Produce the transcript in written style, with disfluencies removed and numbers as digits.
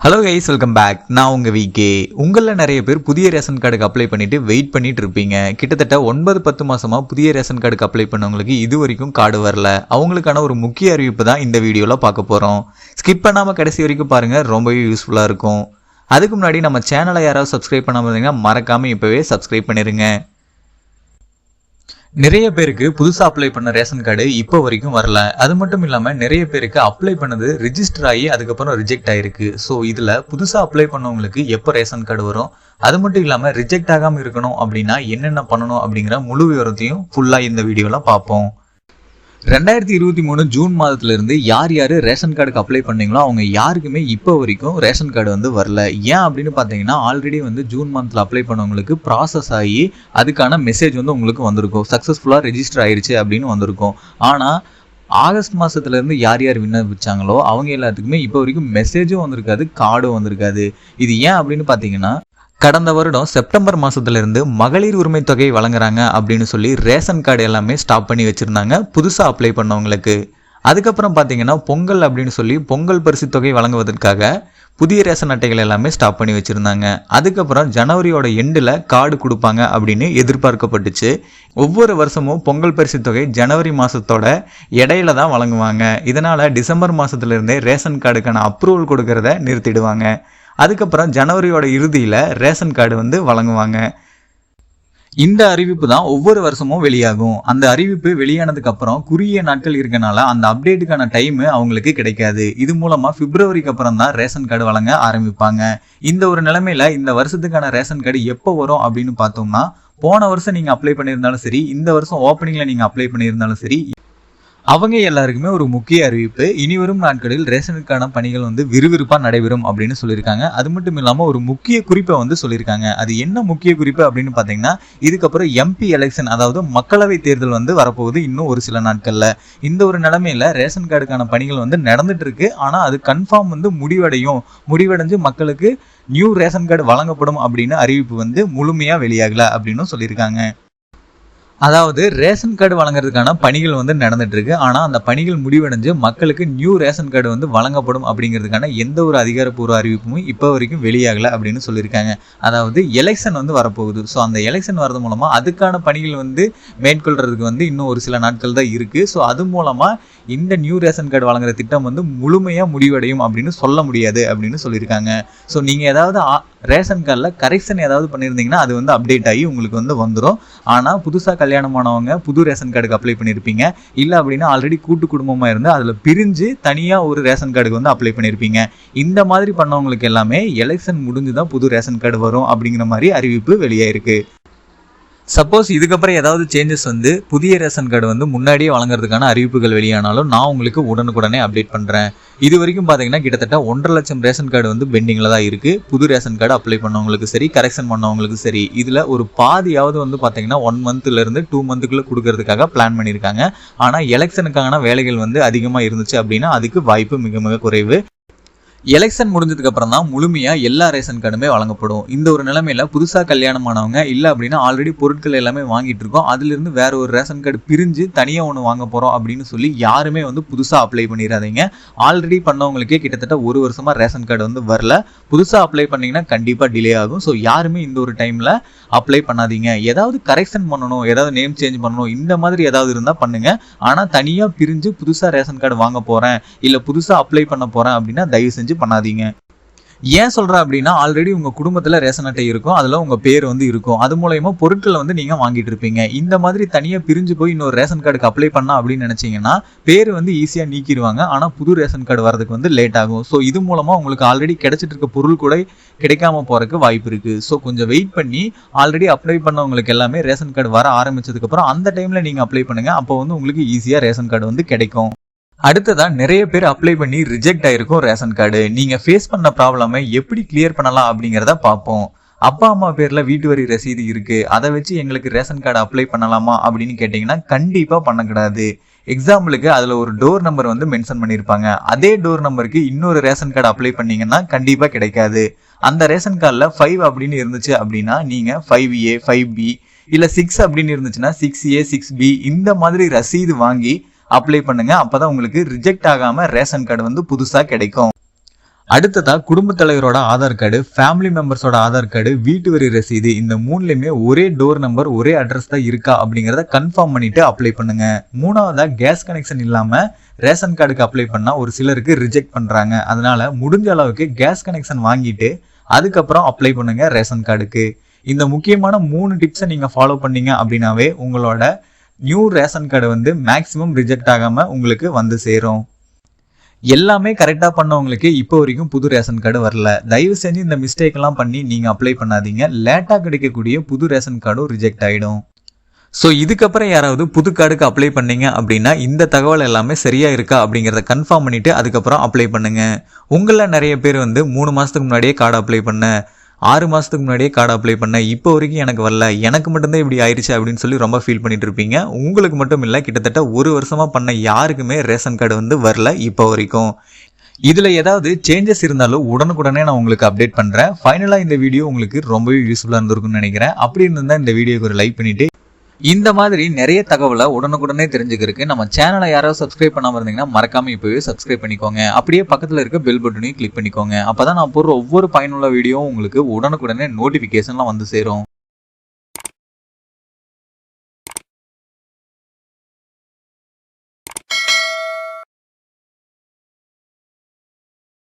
Hello guys, welcome back. நான் உங்கள் VK. உங்களில் நிறைய பேர் புதிய ரேஷன் கார்டுக்கு அப்ளை பண்ணிவிட்டு வெயிட் பண்ணிட்டு இருப்பீங்க. கிட்டத்தட்ட 9-10 மாதமாக புதிய ரேஷன் கார்டுக்கு அப்ளை பண்ணவங்களுக்கு இது வரைக்கும் கார்டு வரல. அவங்களுக்கான ஒரு முக்கிய அறிவிப்பு தான் இந்த வீடியோவில் பார்க்க போகிறோம். ஸ்கிப் பண்ணாமல் கடைசி வரைக்கும் பாருங்கள், ரொம்பவே யூஸ்ஃபுல்லாக இருக்கும். அதுக்கு முன்னாடி நம்ம சேனலை யாராவது சப்ஸ்கிரைப் பண்ணாமல் இருந்தீங்கன்னா மறக்காமல் இப்போவே சப்ஸ்கிரைப் பண்ணிடுங்க. நிறைய பேருக்கு புதுசாக அப்ளை பண்ண ரேஷன் கார்டு இப்போ வரைக்கும் வரல. அது மட்டும் இல்லாமல் நிறைய பேருக்கு அப்ளை பண்ணது ரிஜிஸ்டர் ஆகி அதுக்கப்புறம் ரிஜெக்ட் ஆயிருக்கு. ஸோ இதில் புதுசாக அப்ளை பண்ணவங்களுக்கு எப்போ ரேஷன் கார்டு வரும், அது மட்டும் இல்லாமல் ரிஜெக்ட் ஆகாமல் இருக்கணும் அப்படின்னா என்னென்ன பண்ணணும் அப்படிங்கிற முழு விவரத்தையும் ஃபுல்லாக இந்த வீடியோவில் பார்ப்போம். 2023 ஜூன் மாதத்திலிருந்து யார் ரேஷன் கார்டுக்கு அப்ளை பண்ணீங்களோ அவங்க யாருக்குமே இப்போ வரைக்கும் ரேஷன் கார்டு வரல. ஏன் அப்படின்னு பார்த்தீங்கன்னா ஆல்ரெடி ஜூன் மந்த்தில் அப்ளை பண்ணவங்களுக்கு ப்ராசஸ் ஆகி அதுக்கான மெசேஜ் உங்களுக்கு வந்திருக்கும், சக்ஸஸ்ஃபுல்லாக ரெஜிஸ்டர் ஆயிடுச்சு அப்படின்னு வந்திருக்கும். ஆனால் ஆகஸ்ட் மாதத்துலேருந்து யார் விண்ணப்பிச்சாங்களோ அவங்க எல்லாத்துக்குமே இப்போ வரைக்கும் மெசேஜும் வந்திருக்காது, கார்டும் வந்திருக்காது. இது ஏன் அப்படின்னு பார்த்தீங்கன்னா கடந்த வருடம் செப்டம்பர் மாதத்துலேருந்து மகளிர் உரிமை தொகை வழங்குறாங்க அப்படின்னு சொல்லி ரேஷன் கார்டு எல்லாமே ஸ்டாப் பண்ணி வச்சுருந்தாங்க புதுசாக அப்ளை பண்ணவங்களுக்கு. அதுக்கப்புறம் பார்த்தீங்கன்னா பொங்கல் அப்படின்னு சொல்லி பொங்கல் பரிசு தொகை வழங்குவதற்காக புதிய ரேஷன் அட்டைகள் எல்லாமே ஸ்டாப் பண்ணி வச்சுருந்தாங்க. அதுக்கப்புறம் ஜனவரியோட எண்டில் கார்டு கொடுப்பாங்க அப்படின்னு எதிர்பார்க்கப்பட்டுச்சு. ஒவ்வொரு வருஷமும் பொங்கல் பரிசு தொகை ஜனவரி மாதத்தோட இடையில தான் வழங்குவாங்க. இதனால் டிசம்பர் மாதத்துலேருந்தே ரேஷன் கார்டுக்கான அப்ரூவல் கொடுக்கறத நிறுத்திடுவாங்க. அதுக்கப்புறம் ஜனவரியோட இறுதியில் ரேஷன் கார்டு வழங்குவாங்க. இந்த அறிவிப்பு தான் ஒவ்வொரு வருஷமும் வெளியாகும். அந்த அறிவிப்பு வெளியானதுக்கு அப்புறம் குறுகிய நாட்கள் இருக்கனால அந்த அப்டேட்டுக்கான டைம் அவங்களுக்கு கிடைக்காது. இது மூலமா பிப்ரவரிக்கு அப்புறம் தான் ரேஷன் கார்டு வழங்க ஆரம்பிப்பாங்க. இந்த ஒரு நிலைமையில இந்த வருஷத்துக்கான ரேஷன் கார்டு எப்போ வரும் அப்படின்னு பார்த்தோம்னா, போன வருஷம் நீங்க அப்ளை பண்ணியிருந்தாலும் சரி, இந்த வருஷம் ஓப்பனிங்ல நீங்க அப்ளை பண்ணியிருந்தாலும் சரி, அவங்க எல்லாருக்குமே ஒரு முக்கிய அறிவிப்பு. இனி வரும் நாட்களில் ரேஷனுக்கான பணிகள் விறுவிறுப்பாக நடைபெறும் அப்படின்னு சொல்லியிருக்காங்க. அது மட்டும் இல்லாமல் ஒரு முக்கிய குறிப்பை சொல்லியிருக்காங்க. அது என்ன முக்கிய குறிப்பு அப்படின்னு பார்த்தீங்கன்னா, இதுக்கப்புறம் எம்பி எலெக்ஷன், அதாவது மக்களவை தேர்தல் வரப்போகுது இன்னும் ஒரு சில நாட்களில். இந்த ஒரு நிலைமையில ரேஷன் கார்டுக்கான பணிகள் நடந்துட்டு இருக்கு. ஆனால் அது கன்ஃபார்ம் முடிவடைஞ்சு மக்களுக்கு நியூ ரேஷன் கார்டு வழங்கப்படும் அப்படின்னு அறிவிப்பு முழுமையாக வெளியாகல அப்படின்னு சொல்லியிருக்காங்க. அதாவது ரேஷன் கார்டு வழங்குறதுக்கான பணிகள் நடந்துட்டு இருக்கு. ஆனால் அந்த பணிகள் முடிவடைஞ்சு மக்களுக்கு நியூ ரேஷன் கார்டு வழங்கப்படும் அப்படிங்கிறதுக்கான எந்த ஒரு அதிகாரப்பூர்வ அறிவிப்பும் இப்போ வரைக்கும் வெளியாகலை அப்படின்னு சொல்லியிருக்காங்க. அதாவது எலெக்ஷன் வரப்போகுது. ஸோ அந்த எலெக்ஷன் வரது மூலமாக அதுக்கான பணிகள் மேற்கொள்றதுக்கு இன்னும் ஒரு சில நாட்கள் தான் இருக்குது. ஸோ அது மூலமாக இந்த நியூ ரேஷன் கார்டு வழங்குற திட்டம் முழுமையாக முடிவடையும் அப்படின்னு சொல்ல முடியாது அப்படின்னு சொல்லியிருக்காங்க. ஸோ நீங்கள் ஏதாவது ரேஷன் கார்டில் கரெக்ஷன் ஏதாவது பண்ணியிருந்தீங்கன்னா அது அப்டேட் ஆகி உங்களுக்கு வந்துடும். ஆனால் புதுசாக கல்யாணமானவங்க புது ரேஷன் கார்டுக்கு அப்ளை பண்ணியிருப்பீங்க. இல்லை அப்படின்னா ஆல்ரெடி கூட்டு குடும்பமாக இருந்து அதில் பிரிஞ்சு தனியாக ஒரு ரேஷன் கார்டுக்கு அப்ளை பண்ணியிருப்பீங்க. இந்த மாதிரி பண்ணவங்களுக்கு எல்லாமே எலெக்ஷன் முடிஞ்சு தான் புது ரேஷன் கார்டு வரும் அப்படிங்கிற மாதிரி அறிவிப்பு வெளியாயிருக்கு. சப்போஸ் இதுக்கப்புறம் ஏதாவது சேஞ்சஸ் புதிய ரேஷன் கார்டு முன்னாடியே வழங்குறதுக்கான அறிவிப்புகள் வெளியானாலும் நான் உங்களுக்கு உடனுக்குடனே அப்டேட் பண்ணுறேன். இது வரைக்கும் பார்த்தீங்கன்னா கிட்டத்தட்ட 1.5 லட்சம் ரேஷன் கார்டு பெண்டிங்கில் தான் இருக்குது. புது ரேஷன் கார்டு அப்ளை பண்ணவங்களுக்கு சரி, கரெக்ஷன் பண்ணவங்களுக்கு சரி. இதில் ஒரு பாதியாவது பார்த்தீங்கன்னா 1 மந்த்லேருந்து 2 மந்த்துக்குள்ளே கொடுக்கறதுக்காக பிளான் பண்ணியிருக்காங்க. ஆனால் எலெக்ஷனுக்கான வேலைகள் அதிகமாக இருந்துச்சு அப்படின்னா அதுக்கு வாய்ப்பு மிக மிக குறைவு. எலெக்ஷன் முடிஞ்சதுக்கு அப்புறம் தான் முழுமையா எல்லா ரேஷன் கார்டுமே வழங்கப்படும். இந்த ஒரு நிலைமையில புதுசா கல்யாணமானவங்க இல்லை அப்படின்னா ஆல்ரெடி பொருட்கள் எல்லாமே வாங்கிட்டு இருக்கோம், அதுல இருந்து வேற ஒரு ரேஷன் கார்டு பிரிஞ்சு தனியா ஒன்று வாங்க போறோம் அப்படின்னு சொல்லி யாருமே புதுசா அப்ளை பண்ணிடாதீங்க. ஆல்ரெடி பண்ணவங்களுக்கே கிட்டத்தட்ட 1 வருஷமா ரேஷன் கார்டு வரல. புதுசா அப்ளை பண்ணீங்கன்னா கண்டிப்பா டிலே ஆகும். ஸோ யாருமே இந்த ஒரு டைம்ல அப்ளை பண்ணாதீங்க. ஏதாவது கரெக்ஷன் பண்ணணும், ஏதாவது நேம் சேஞ்ச் பண்ணணும், இந்த மாதிரி ஏதாவது இருந்தா பண்ணுங்க. ஆனா தனியா பிரிஞ்சு புதுசா ரேஷன் கார்டு வாங்க போறேன் இல்ல புதுசா அப்ளை பண்ண போறேன் அப்படின்னா தயவு செஞ்சு பண்ணாதீங்க. ஏன் சொல்றேன் அப்படின்னா ஆல்ரெடி உங்க குடும்பத்துல ரேஷன் அட்டை இருக்கும், அதுல உங்க பேர் இருக்கும். அது மூலமா பொருட்கள் நீங்க வாங்கிட்டு இருப்பீங்க. இந்த மாதிரி தனியா பிரிஞ்சு போய் இன்னொரு ரேஷன் கார்டுக்கு அப்ளை பண்ணா அப்படின்னு நினைச்சீங்கன்னா பேர் ஈஸியா நீக்கிடுவாங்க. ஆனா புது ரேஷன் கார்டு வரதுக்கு லேட் ஆகும். ஸோ இது மூலமா உங்களுக்கு ஆல்ரெடி கிடைச்சிட்டு இருக்க பொருள் கூட கிடைக்காம போறதுக்கு வாய்ப்பு இருக்கு. ஸோ கொஞ்சம் வெயிட் பண்ணி ஆல்ரெடி அப்ளை பண்ணவங்களுக்கு எல்லாமே ரேஷன் கார்டு வர ஆரம்பிச்சதுக்கு அப்புறம் அந்த டைம்ல நீங்க அப்ளை பண்ணுங்க. அப்போ உங்களுக்கு ஈஸியா ரேஷன் கார்டு கிடைக்கும். அடுத்ததா நிறைய பேர் அப்ளை பண்ணி ரிஜெக்ட் ஆயிருக்கும் ரேஷன் கார்டு. நீங்க ஃபேஸ் பண்ண ப்ராப்ளமை எப்படி கிளியர் பண்ணலாம் அப்படிங்கிறத பார்ப்போம். அப்பா அம்மா பேர்ல வீட்டு வரி ரசீது இருக்கு, அதை வச்சு எங்களுக்கு ரேஷன் கார்டு அப்ளை பண்ணலாமா அப்படின்னு கேட்டீங்கன்னா கண்டிப்பா பண்ணக்கூடாது. எக்ஸாம்பிளுக்கு அதுல ஒரு டோர் நம்பர் மென்ஷன் பண்ணியிருப்பாங்க. அதே டோர் நம்பருக்கு இன்னொரு ரேஷன் கார்டு அப்ளை பண்ணீங்கன்னா கண்டிப்பா கிடைக்காது. அந்த ரேஷன் கார்டில் 5 அப்படின்னு இருந்துச்சு அப்படின்னா நீங்க 5A 5B இல்ல 6 அப்படின்னு இருந்துச்சுன்னா 6A 6B இந்த மாதிரி ரசீது வாங்கி அப்ளை பண்ணுங்க. அப்பதான் உங்களுக்கு ரிஜெக்ட் ஆகாம ரேஷன் கார்டு புதுசா கிடைக்கும். அடுத்ததா குடும்ப தலைவரோட ஆதார் கார்டு, ஃபேமிலி மெம்பர்ஸோட ஆதார் கார்டு, வீட்டு வரி ரசீது, இந்த மூணுலயுமே ஒரே டோர் நம்பர் ஒரே அட்ரஸ் தான் இருக்கா அப்படிங்கறத கன்ஃபார்ம் பண்ணிட்டு அப்ளை பண்ணுங்க. மூணாவதா கேஸ் கனெக்ஷன் இல்லாம ரேஷன் கார்டுக்கு அப்ளை பண்ணா ஒரு சிலருக்கு ரிஜெக்ட் பண்றாங்க. அதனால முடிஞ்ச அளவுக்கு கேஸ் கனெக்ஷன் வாங்கிட்டு அதுக்கப்புறம் அப்ளை பண்ணுங்க ரேஷன் கார்டுக்கு. இந்த முக்கியமான 3 டிப்ஸை நீங்க ஃபாலோ பண்ணீங்க அப்படின்னாவே உங்களோட new ration card maximum reject ஆகாம உங்களுக்கு வந்து சேரும். எல்லாமே கரெக்டா பண்ணவங்களுக்கு இப்போ வரைக்கும் புது ரேஷன் கார்டு வரல. தயவு செஞ்சு இந்த மிஸ்டேக் எல்லாம் பண்ணி நீங்க அப்ளை பண்ணாதீங்க. லேட்டா கிடைக்கக்கூடிய புது ரேஷன் கார்டும் ரிஜெக்ட் ஆயிடும். ஸோ இதுக்கப்புறம் யாராவது புது கார்டுக்கு அப்ளை பண்ணீங்க அப்படின்னா இந்த தகவல் எல்லாமே சரியா இருக்கா அப்படிங்கிறத கன்ஃபார்ம் பண்ணிட்டு அதுக்கப்புறம் அப்ளை பண்ணுங்க. உங்கள நிறைய பேர் 3 மாசத்துக்கு முன்னாடியே கார்டு அப்ளை பண்ண, 6 மாசத்துக்கு முன்னாடியே கார்டு அப்ளை பண்ண, இப்போ வரைக்கும் எனக்கு வரல, எனக்கு மட்டும்தான் இப்படி ஆயிடுச்சு அப்படின்னு சொல்லி ரொம்ப ஃபீல் பண்ணிட்டு இருப்பீங்க. உங்களுக்கு மட்டும் இல்லை, கிட்டத்தட்ட 1 வருஷமா பண்ண யாருக்குமே ரேஷன் கார்டு வரல இப்போ வரைக்கும். இதுல ஏதாவது சேஞ்சஸ் இருந்தாலும் உடனுக்குடனே நான் உங்களுக்கு அப்டேட் பண்றேன். ஃபைனலா இந்த வீடியோ உங்களுக்கு ரொம்பவே யூஸ்ஃபுல்லா இருந்திருக்கும்னு நினைக்கிறேன். அப்படி இருந்தா இந்த வீடியோக்கு ஒரு லைக் பண்ணிட்டு இந்த மாதிரி நிறைய தகவலை உடனுக்குடனே தெரிஞ்சுக்கிறதுக்கு நம்ம சேனலை யாராவது சப்ஸ்கிரைப் பண்ணாம இருந்தீங்கன்னா மறக்காம இப்பவே சப்ஸ்கிரைப் பண்ணிக்கோங்க. அப்படியே பக்கத்துல இருக்க பெல் பட்டனையும் கிளிக் பண்ணிக்கோங்க. அப்பதான் நான் போடுற ஒவ்வொரு பயனுள்ள வீடியோவும் உங்களுக்கு உடனுக்குடனே நோட்டிபிகேஷன்லாம் வந்து சேரும்.